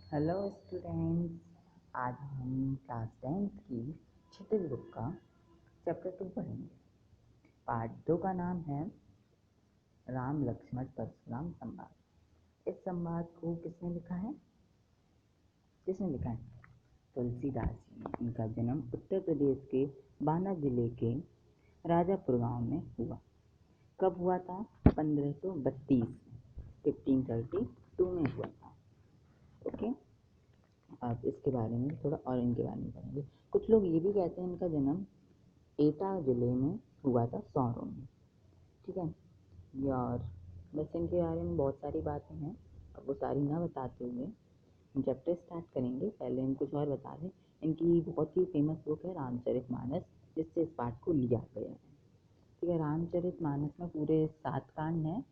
Hello students. आज हम class 10th की छठी बुक का चैप्टर 2 पढ़ेंगे। पार्ट 2 का नाम है राम लक्ष्मण परशुराम संवाद। इस संवाद को किसने लिखा है? तुलसीदास जी ने। इनका जन्म उत्तर प्रदेश के बाना जिले के राजापुर गांव में हुआ। कब हुआ था? 1532 में, 1532 में हुआ था। ओके, अब इसके बारे में थोड़ा और इनके बारे में पढ़ेंगे। कुछ लोग ये भी कहते हैं इनका जन्म एटा जिले में हुआ था, सौरों में। ठीक है यार, बस इनके बारे में बहुत सारी बातें हैं। अब वो सारी ना बताते हुए हम चैप्टर स्टार्ट करेंगे। पहले हम कुछ और बता दें। इनकी बहुत ही फेमस बुक है रामचरितमानस, जिससे इस पाठ को लिया गया है। ठीक है, रामचरितमानस में पूरे 7 कांड हैं।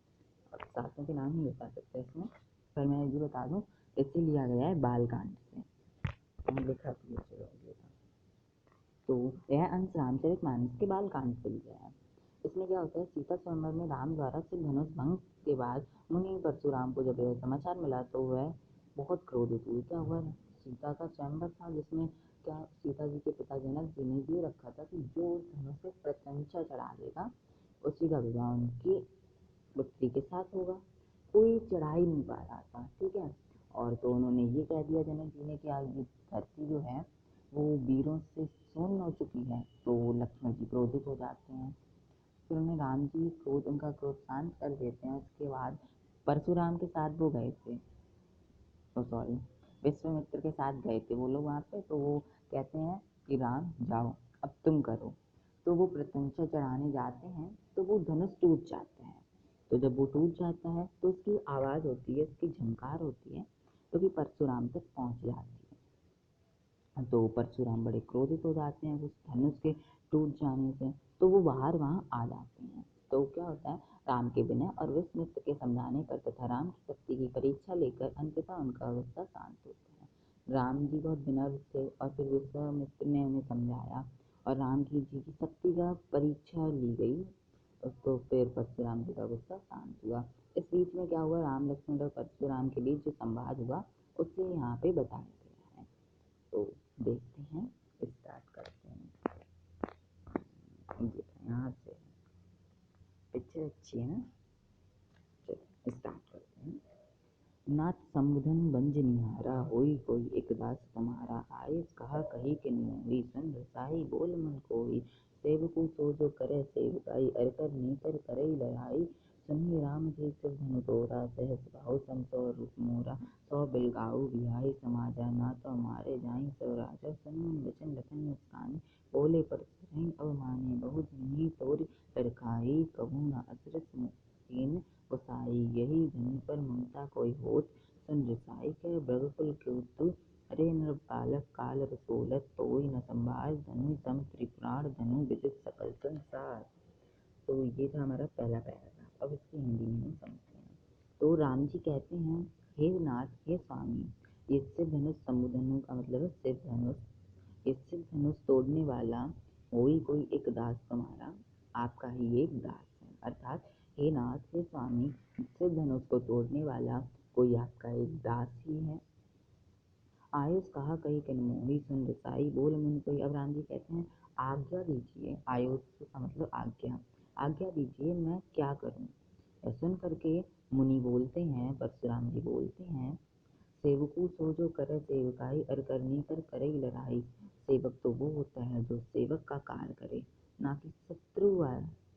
अब सातों के नाम नहीं बता सकते इसमें, पर मैं ये बता दूँ, इससे लिया गया है बाल कांड से। लिखा तो यह अंश रामचरितमानस के बाल कांड से लिया है। इसमें क्या होता है, सीता स्वयंवर में राम द्वारा सिर्फ धनुष भंग के बाद मुनि परशुराम को जब यह समाचार मिला तो वह बहुत क्रोधित हुई। क्या हुआ? सीता का स्वयंवर था, जिसमें क्या सीता जी के पिता जनक जी ने ये रखा था कि जो धनुष से प्रत्यंचा चढ़ा देगा उसी का विवाह उनकी पुत्री के साथ होगा। कोई चढ़ा ही नहीं पा रहा था। ठीक है, और तो उन्होंने ये कह दिया जनक जी ने कि ये धरती जो है वो वीरों से सुन्न हो चुकी है। तो लक्ष्मण जी क्रोधित हो जाते हैं। फिर उन्हें राम जी उनका क्रोध शांत कर देते हैं। उसके बाद परशुराम के साथ वो गए थे, तो सॉरी, विश्वामित्र के साथ गए थे वो लोग वहाँ पे। तो वो कहते हैं कि राम जाओ, अब तुम करो। तो वो प्रत्यंचा चढ़ाने जाते हैं तो वो धनुष टूट जाता है। तो जब वो टूट जाता है तो उसकी आवाज़ होती है, उसकी झंकार होती है, तो कि परशुराम तक पहुँच जाती है। तो परशुराम बड़े क्रोधित हो जाते हैं उस धनुष के टूट जाने से। तो वो बाहर वहाँ आ जाते हैं। तो क्या होता है, राम के विनय और विश्वामित्र के समझाने पर तथा राम की शक्ति की परीक्षा लेकर अंततः उनका गुस्सा शांत होता है। राम जी बहुत विनम्र थे और फिर विश्वामित्र ने उन्हें समझाया और राम जी की शक्ति का परीक्षा ली गई। तो फिर परशुराम जी का गुस्सा शांत हुआ। इस बीच में क्या हुआ, राम लक्ष्मण और परशुराम के बीच जो संवाद हुआ उससे यहाँ पे बताया गया है। तो देखते हैं, स्टार्ट करते हैं। यहाँ से पिक्चर अच्छी है ना, चलो स्टार्ट करते हैं। नाथ समुधन बंज निहारा, होई कोई एक दास तुम्हारा। आयस कहा कही कि मोही, सन रसाई बोल मन कोई। सेवकु सो जो करे सेवकाई, अर कर नीकर करई लड़ाई। सुनि राम जी सिर धनु तोरा, सहस भाव सम सौ रूप मोरा। सौ बिलगाऊ बिहाई समाजा, ना तो मारे जाई सब राजा। सुन मन वचन लखन मुस्कानी, बोले परसुरई अवमानी। बहु धनी तोरि लड़काई, कहूँ न अचरज मुखीन गोसाई। यही धन पर ममता कोई होत, सन रिसाई कह ब्रह्मकुल क्योतु। अरे नर बालक काल रसोलत, तोई न संभार धनु सम त्रिपुराण धनु विदित सकल संसार। तो ये था हमारा पहला पैराग्राफ। अब इसकी हिंदी में हम समझते हैं। तो राम जी कहते हैं, हे नाथ, हे स्वामी, ये शिव धनुष समुधनु का मतलब है शिव धनुष। ये शिव धनुष तोड़ने वाला कोई कोई एक दास तुम्हारा, आपका ही एक दास है। अर्थात हे नाथ, हे स्वामी, शिव धनुष को तोड़ने वाला कोई आपका एक दास ही है। आयुष कहा कही किन मोही, सुन रसाई बोल मन कोई। अब राम जी कहते हैं, आज्ञा दीजिए। आयुष का मतलब आज्ञा, आज्ञा दीजिए मैं क्या करूं। सुन करके मुनि बोलते हैं, परशुराम जी बोलते हैं, सेवकू सो जो करे सेवकाई, अर करनी कर करे लड़ाई। सेवक तो वो होता है जो सेवक का कार्य करे, ना कि शत्रु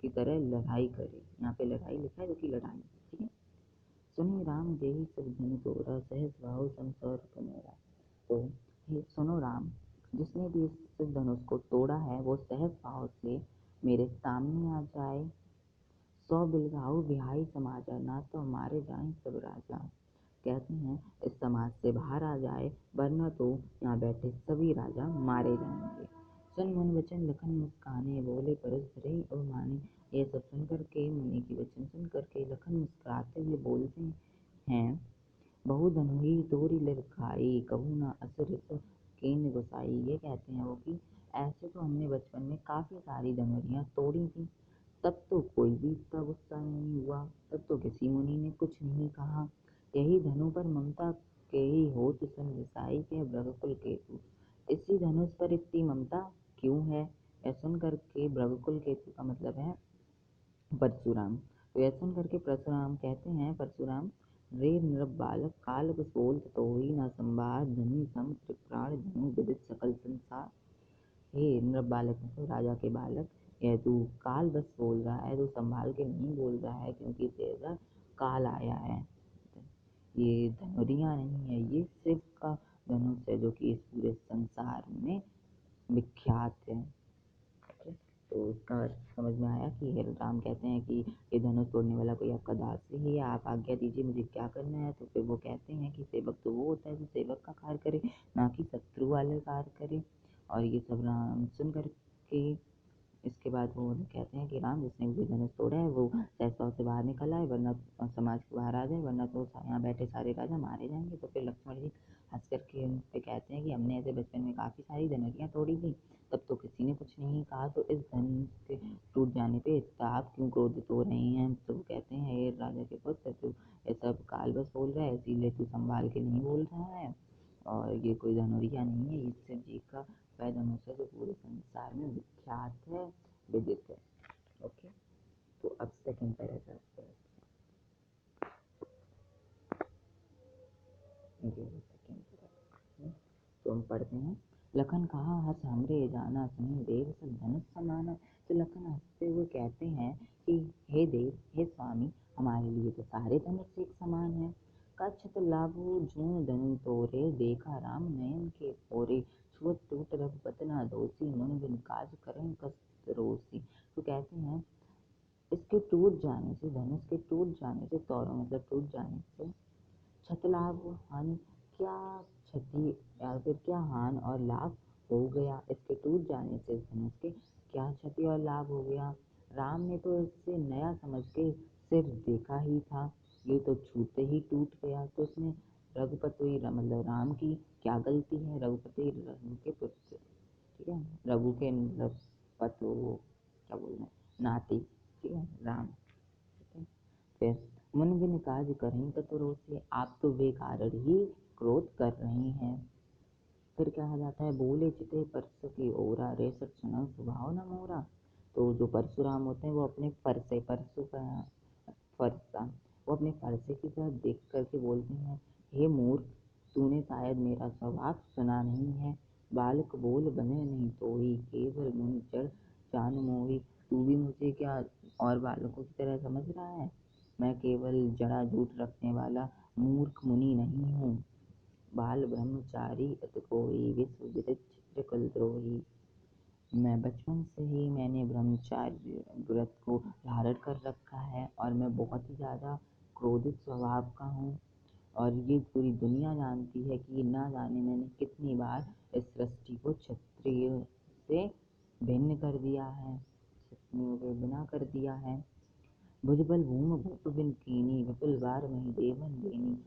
की तरह लड़ाई करे। यहाँ पे लड़ाई लिखा है, जो कि लड़ाई। ठीक है। सुनी राम जेहि सब धनु तोरा, सहस भाव सम सौ रूप मोरा। तो हे सुनो राम, जिसने भी इस धनुष को तोड़ा है वो सहज भाव से मेरे सामने आ जाए। सौ बिलगाऊ बिहाई समाजा, ना तो मारे जाए सब राजा। कहते हैं इस समाज से बाहर आ जाए, वरना तो यहाँ बैठे सभी राजा मारे जाएंगे। सुन मन वचन लखन मुस्काने, बोले परस धरे अवमाने। ये सब सुन करके, मुनि की वचन सुन करके लखन मुस्कुराते हुए बोलते हैं, बहु धनुही तोरी लड़खाई, कहूँ ना असुर केन गोसाई। ये कहते हैं वो कि ऐसे तो हमने बचपन में काफ़ी सारी धनुरियाँ तोड़ी थी, तब तो कोई भी इतना गुस्सा नहीं हुआ, तब तो किसी मुनि ने कुछ नहीं कहा। यही धनु पर ममता के ही होत सन विसाई के भृगकुल केतु। इसी धनुष पर इतनी ममता क्यों है? यह सुन करके भृगकुल केतु का मतलब है परशुराम। तो यह सुन करके परशुराम कहते हैं, परशुराम रे नृप बालक काल बस बोलत तोहि न संभार धनु सम त्रिप्राण धनु विदित सकल संसार। हे नृप बालक मतलब राजा के बालक, यह तू काल बस बोल रहा है, तू संभाल के नहीं बोल रहा है क्योंकि तेरा काल आया है। ये धनुरिया नहीं है, ये शिव का धनुष है जो कि इस पूरे संसार में विख्यात है। तो उसका समझ में आया कि हे राम कहते हैं कि ये धनुष तोड़ने वाला कोई आपका दास ही है, आप आज्ञा दीजिए मुझे क्या करना है। तो फिर वो कहते हैं कि सेवक तो वो होता है जो सेवक का कार्य करे, ना कि शत्रु वाले कार्य करे। और ये सब राम सुन करके इसके बाद वो कहते हैं कि राम जिसने भी धनुष तोड़ा है वो सहसभाव से बाहर निकल आए, वरना समाज के बाहर आ जाए, वरना तो यहाँ बैठे सारे राजा मारे जाएंगे। तो फिर लक्ष्मण जी हंस करके उन पे कहते हैं कि हमने ऐसे बचपन में काफ़ी सारी धनुरियाँ तोड़ी थी, तब तो किसी ने कुछ नहीं कहा, तो इस धनुष के टूट जाने पे आप क्यों क्रोधित हो रहे हैं? तो वो कहते हैं हे राजा के पुत्र, तू ये सब काल बस बोल रहा है, इसीलिए तू संभाल के नहीं बोल रहा है, और ये कोई धनुरिया नहीं है, ये शिव जी का वह धनुष है जो पूरे संसार में विख्यात है, विदित है। ओके, तो अब सेकंड पैराग्राफ पर तो हम पढ़ते हैं। लखन कहा हस हमरे जाना सुनी देव सब धनुष समाना। तो लखन हंसते हुए कहते हैं कि हे देव, हे स्वामी, हमारे लिए तो सारे धनुष एक समान है। कच्छत लाभो जून धनु तोरे, देखा राम नयन के ओरे, छुअत टूट रघुपति ना दोषी, मुनि बिन काज करें कस रोसी। तो कहते हैं इसके टूट जाने से, धनुष के टूट जाने से, तोरो मतलब टूट जाने से, छतलाभ हानि क्या क्षति या फिर क्या हान और लाभ हो गया? इसके टूट जाने से धनुष के क्या क्षति और लाभ हो गया? राम ने तो इससे नया समझ के सिर्फ देखा ही था, ये तो छूते ही टूट गया। तो इसमें रघुपति मतलब राम की क्या गलती है? रघुपति रघु के पुत्र, ठीक है, रघु के मतलब पत्र, वो क्या बोलना नाती, ठीक है, राम, ठीक है। फिर मन बिन काज करें कतुरो से, आप तो बेकार ही क्रोध कर रहे हैं। फिर क्या आ जाता है, बोले चिते परस की ओरा, रे सक्षण स्वभाव न मोरा। तो जो परशुराम होते हैं वो अपने परसे, परसु का फरसा, वो अपने फरसे की तरफ देख करके बोलते हैं, हे मूर्ख, तूने शायद मेरा स्वभाव सुना नहीं है। बालक बोल बने नहीं तोही, केवल मुनि चढ़ जान मोही। तू भी मुझे क्या और बालकों की तरह समझ रहा है? मैं केवल जड़ा जूट रखने वाला मूर्ख मुनि नहीं हूँ। बाल ब्रह्मचारी अत कोई, विश्व विदित चित्र कुलद्रोही। मैं बचपन से ही मैंने ब्रह्मचार्य व्रत को धारण कर रखा है, और मैं बहुत ही ज़्यादा क्रोधित स्वभाव का हूँ। और ये पूरी दुनिया जानती है कि ना जाने मैंने कितनी बार इस सृष्टि को क्षत्रिय से भिन्न कर दिया है, क्षत्रियों के बिना कर दिया है। भुजबल भूम भूप बिन कीनी, विपुल बार मही देवन देनी।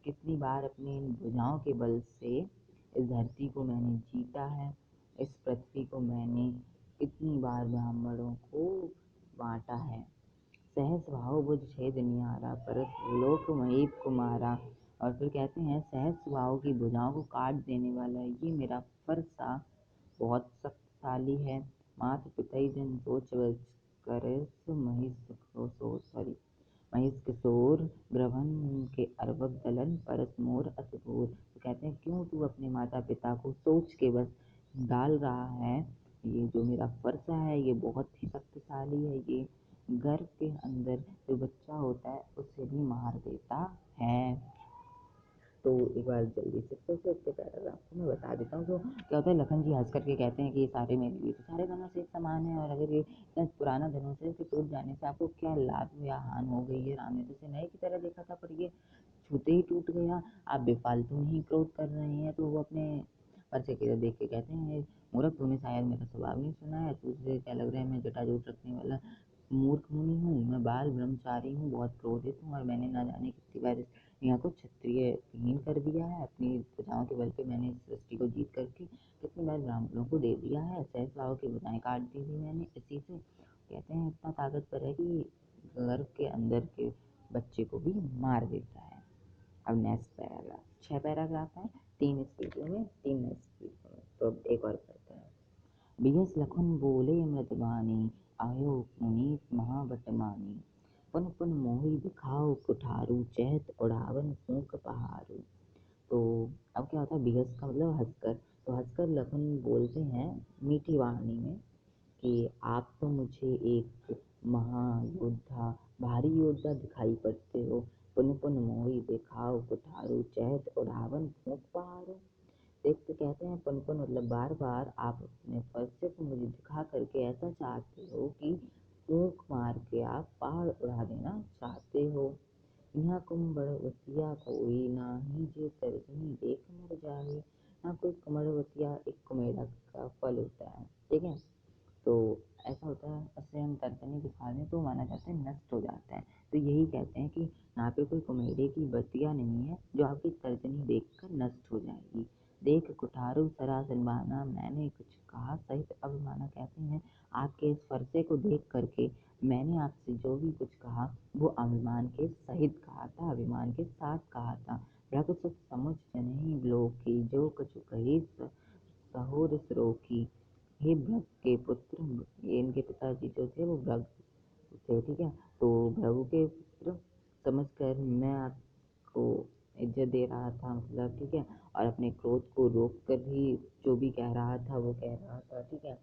कितनी बार अपनी इन भुजाओं के बल से इस धरती को मैंने जीता है, इस पृथ्वी को मैंने कितनी बार ब्राह्मणों को बांटा है। सहस भाव बुझ छेद निहारा, परस लोक महीप कुमारा। और फिर कहते हैं सहस भाव की भुजाओं को काट देने वाला ये मेरा फरसा बहुत शक्तिशाली है। मात पितई जन सोच वच करस महिष किशोर ग्रभन के अर्वक दलन, परस मोर असघोर। तो कहते हैं क्यों तू अपने माता पिता को सोच के बस डाल रहा है? ये जो मेरा फरसा है ये बहुत ही शक्तिशाली है, ये गर्भ के अंदर जो बच्चा होता है उसे भी मार देता है। तो एक बार जल्दी से फिर से इसके पैराग्राफ को मैं बता देता हूँ। तो क्या होता है, लखन जी हंस करके कहते हैं कि ये सारे मेरे लिए तो सारे धनुष एक समान है, और अगर ये इतना पुराना धनुष है इसके टूट जाने से आपको क्या लाभ या हानि हो गई है? राम ने तो इसे नए की तरह देखा था, पर ये छूते ही टूट गया। आप बेफालतू में ही क्रोध कर रहे हैं। तो वो अपने परसे की तरफ देख के कहते हैं, मूर्ख, तूने शायद मेरा स्वभाव नहीं सुना है। तुझे क्या लग रहा है मैं जटाजूट रखने वाला मूर्ख मुनि हूँ? मैं बाल ब्रह्मचारी हूँ, बहुत क्रोधित हूँ, और मैंने ना जाने कितनी बार इस यहाँ को क्षत्रियहीन कर दिया है। अपनी भुजाओं के बल पे मैंने इस सृष्टि को जीत करके कितनी बार ब्राह्मणों को दे दिया है, सहस भाव की भुजाएं काट दी थी मैंने। इसी से कहते हैं इतना ताकतवर है कि गर्भ के अंदर के बच्चे को भी मार देता है। अब नेक्स्ट पैराग्राफ, 6 पैराग्राफ है, 3 स्पीडों में, 3 नेक्स्ट स्पीडों में। तो अब एक और पढ़ते हैं। बियस लखन बोले मृतवाणी, आयो पुनीत महाबटमानी, पुन पुन मोहि दिखाओ कुठारू, चहत उड़ावन फूंक पहारू। तो अब क्या होता है, बियस का मतलब हंसकर, तो हंसकर लखन बोलते हैं मीठी वाणी में कि आप तो मुझे एक महायोद्धा, भारी योद्धा दिखाई पड़ते हो। पुन पुन मोहि दिखाओ कुठारू, चहत उड़ावन फूंक पहारू। देखते कहते हैं पुन पुन मतलब बार बार आप अपने फरसे को मुझे दिखा करके ऐसा चाहते हो कि फूंक मार के आप पहाड़ उड़ा देना चाहते हो। यहाँ कुम्भड़वतिया कोई नाही, जे तर्जनी देख मर जाए। यहाँ कोई कुम्भड़वतिया एक कुमेड़ा का फल होता है, ठीक है। तो ऐसा होता है, उससे हम तर्जनी दिखा दें तो माना जाता है नष्ट हो जाता है। तो यही कहते हैं कि यहाँ पे कोई कुम्हेड़े की बतिया नहीं है जो आपकी तर्जनी देखकर नष्ट हो जाएगी। देख कुठारू सरासन बाना, मैंने कुछ कहा सहित अभिमाना। कहते हैं आपके इस फरसे को देख करके मैंने आपसे जो भी कुछ कहा वो अभिमान के सहित कहा था, अभिमान के साथ कहा था। रघुसुत समुझ जनहि बिलोकी, जो कछु कही सहोर रोकी। हे भृग के पुत्र, ये इनके पिताजी जो थे वो भृग थे, ठीक है। तो भृगु के पुत्र समझकर मैं आपको इज्जत दे रहा था, मतलब ठीक है, और अपने क्रोध को रोक कर ही जो भी कह रहा था वो कह रहा था, ठीक है।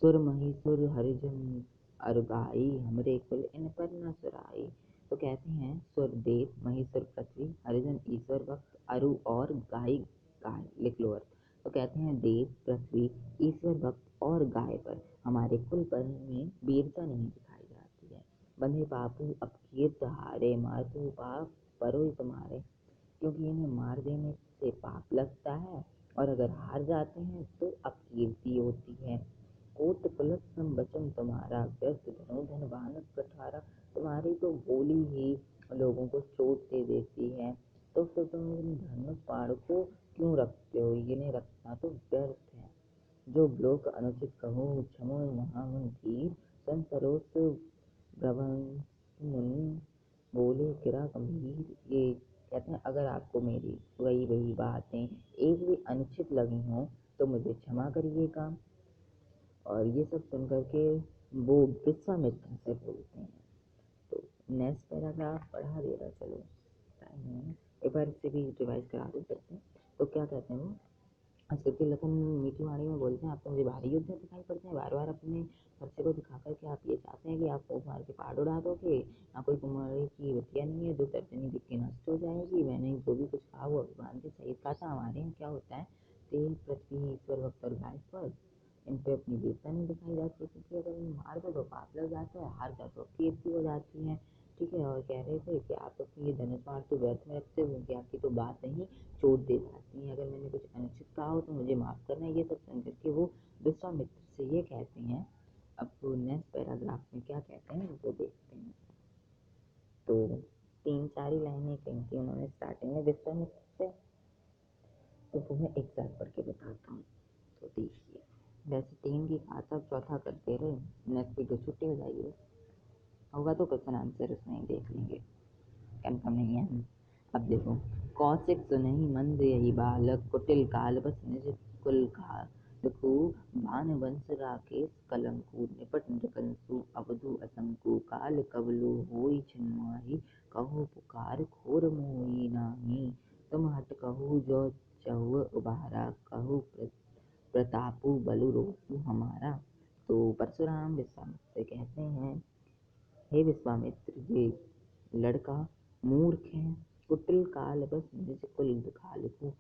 सुर महिसुर हरिजन अरगाई, हमरे कुल इन पर न सुराई। तो कहते हैं सुर देव, महिसुर पृथ्वी, हरिजन ईश्वर भक्त, अरु और गाय, गाय लिख लो अर्थ। तो कहते हैं देव, पृथ्वी, ईश्वर भक्त और गाय पर हमारे कुल पर में वीरता नहीं दिखाई जाती है। बंधे पापू अब कीर्त हारे, मारतु पाप परोई तुम्हारे। क्योंकि इन्हें मार देने से पाप लगता है और अगर हार जाते हैं तो अपकीर्ति होती है। कोट पुलक सम वचन तुम्हारा, व्यर्थ धनुधन बानक कठारा। तुम्हारी तो बोली ही लोगों को चोट दे देती है, तो फिर तुम इन धनुष बाण को क्यों रखते हो, इन्हें रखना तो व्यर्थ है। जो लोक अनुचित कहो, क्षमो महामुन धीर, संसरोत मुनि बोले किरा गंभीर। ये कहते हैं अगर आपको मेरी वही वही बातें एक भी अनुचित लगी हों तो मुझे क्षमा करिएगा। और ये सब सुन करके वो विश्वामित्र से बोलते हैं। तो नेक्स्ट पैराग्राफ पढ़ा दे रहा, चलो टाइम है, एक बार इससे भी रिवाइज करा दो करते हैं। तो क्या कहते हैं वो, करके लखन मीठी वाणी में बोलते हैं आप तो मुझे भारी योद्धा दिखाई पड़ते हैं, बार बार अपने फरसे को दिखा करके आप ये चाहते हैं कि आप फूंक मार के पहाड़ उड़ा दोगे। यहाँ कोई कुम्हारे की बतिया नहीं है जो तर्जनी दिख के नष्ट हो जाएगी। मैंने जो भी कुछ कहा वो अभिमान के सहित कहा था। हमारे यहाँ क्या होता है, तेल पृथ्वी ईश्वर भक्त और गाय पर इन पे अपनी वीरता नहीं दिखाई जाती, क्योंकि अगर इन मार दो तो पाप लग जाता है, हार जाओ तो कीर्ति हो जाती है, ठीक है। और कह रहे थे कि आप अपनी ये धनुष बाण तो व्यर्थ में रखते हो क्योंकि आपकी तो बात ही चोट दे जाती है। अगर मैंने कुछ अनुचित कहा हो तो मुझे माफ़ करना। ये सब सुन करके वो विश्वामित्र से ये कहते हैं। अब तो नेक्स्ट पैराग्राफ में क्या कहते हैं वो देखते हैं। तो 3-4 ही लाइनें कही थी उन्होंने स्टार्टिंग में विश्वामित्र से, तो वो मैं एक साथ पढ़ के बताता हूँ। तो देखिए, वैसे 3 की कहा था, चौथा करते रहे, नेक्स्ट वीक तो छुट्टी हो जाएगी, होगा तो क्वेश्चन आंसर उसमें ही देख लेंगे, कन्फर्म नहीं है। अब देखो, कौशिक सुनहि मंद यही बालक, कुटिल काल बस निज कुल घातकु। भान वंश राकेश कलंकु, निपट नृकंसु अवधु असंकु। काल कबलु होई छिन्माहि, कहो पुकार घोर मोहि नाही। तुम हट कहु जो चहुँ उबारा, कहु प्रतापु बलु रोषु हमारा। तो परशुराम विश्वामित्र से कहते हैं, हे विश्वामित्र, ये लड़का मूर्ख है, कुटिल काल बस निज कुल घातकु।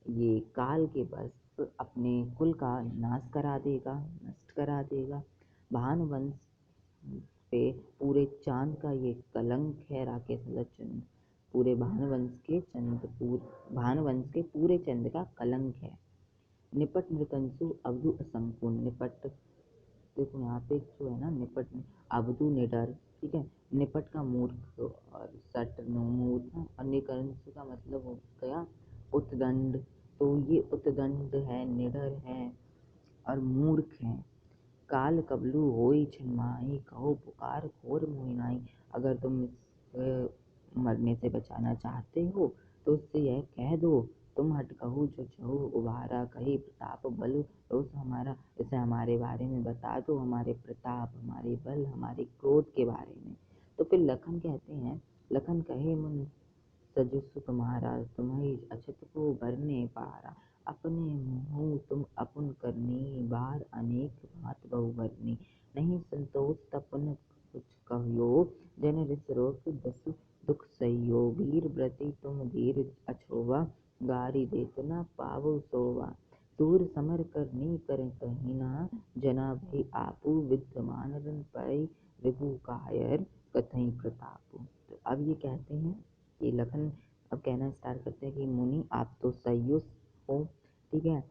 ये काल के बस अपने कुल का नाश करा देगा, नष्ट करा देगा। भान वंश पे पूरे चांद का ये कलंक है। राकेश मतलब चंद्र, पूरे भानुवंश के पूरे चंद्र का कलंक है। निपट नृकंसु अवधु असंकु, निपट देखो यहाँ पे जो है ना, निपट अवधु निडर, ठीक है। निपट का मूर्ख और सट मूर्ख, और निकंस का मतलब हो गया उद्दंड। तो ये उद्दंड है, निडर है और मूर्ख है। काल कबलू होई छिन्माही, कहो पुकार घोर मोहि नाही। अगर तुम इस मरने से बचाना चाहते हो तो उससे यह कह दो, तुम हट कहू जो चहु उबारा, कही प्रताप बल रोष हमारा। इसे हमारे बारे में बता दो, हमारे प्रताप, हमारे बल, हमारे क्रोध के बारे में। तो फिर लखन कहते हैं, लखन कहे मुन सजसु तुम्हारा, तुम्हें अछत को भरने पारा। अपने मुँह तुम अपुन करनी, बार अनेक भांत बहु भरनी। नहीं संतोष तपुन कुछ कहियो, जन रिस रोग दसु दुख सहियो। वीर व्रति तुम धीर अछोवा, गारी देत न पावो सोवा। सूर समर करनी कर कहिना, जना भई आपू विद्यमान रन पै रिपु कायर कथई प्रतापु। तो अब ये कहते हैं, ये लखन अब कहना स्टार्ट करते हैं कि मुनि आप तो सही हो, ठीक है,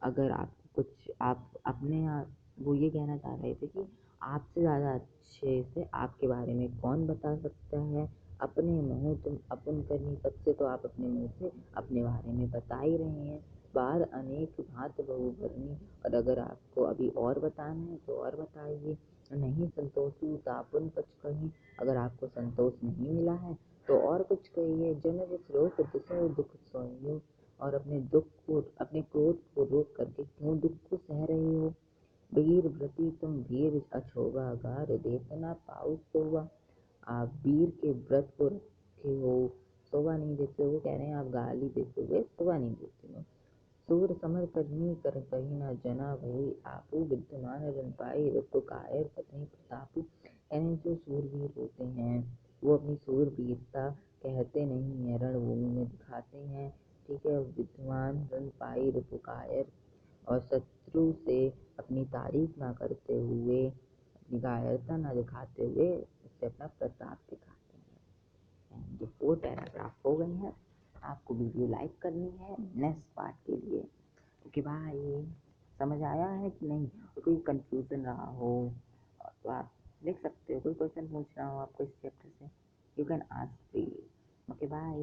अगर आपको कुछ आप अपने वो ये कहना चाह रहे थे कि आपसे ज़्यादा अच्छे से आपके बारे में कौन बता सकता है। अपने मुँह तुम अपन करनी, सबसे तो आप अपने मुँह से अपने बारे में बता ही रहे हैं। बार अनेक भांत बहु भरनी, और अगर आपको अभी और बताना है तो और बताइए। नहीं संतोषु तापुन पच कहीं, अगर आपको संतोष नहीं मिला है तो और कुछ कहिए। जन जिस रोग दुसो दुख सोइयो, और अपने दुख को, अपने क्रोध को रोक करके क्यों दुख को सह रहे हो। वीर व्रति तुम धीर अछोवा, गार देतना पाऊ सोवा। आप वीर के व्रत को रखे हो, सोवा नहीं देते हो, कह रहे हैं आप गाली देते हुए सोवा नहीं देते हो। सूर समर करनी कर कही न, जना भई आपू विद्यमान रन पाई रिपु कायर कथई प्रतापु। यानी जो सूरवीर होते हैं वो अपनी सूरवीरता कहते नहीं है, रणभूमि में दिखाते हैं, ठीक है। विद्यमान रन पाई रिपु कायर, और शत्रु से अपनी तारीफ ना करते हुए, अपनी कायरता ना दिखाते हुए उससे अपना प्रताप दिखाते हैं। जो 4 पैराग्राफ हो गए हैं, आपको वीडियो लाइक करनी है नेक्स्ट पार्ट के लिए। Okay bye. समझ आया है कि नहीं, कोई कंफ्यूजन रहा हो तो आप लिख सकते हो, कोई क्वेश्चन पूछना हो आपको इस चैप्टर से, you can ask please. Okay bye.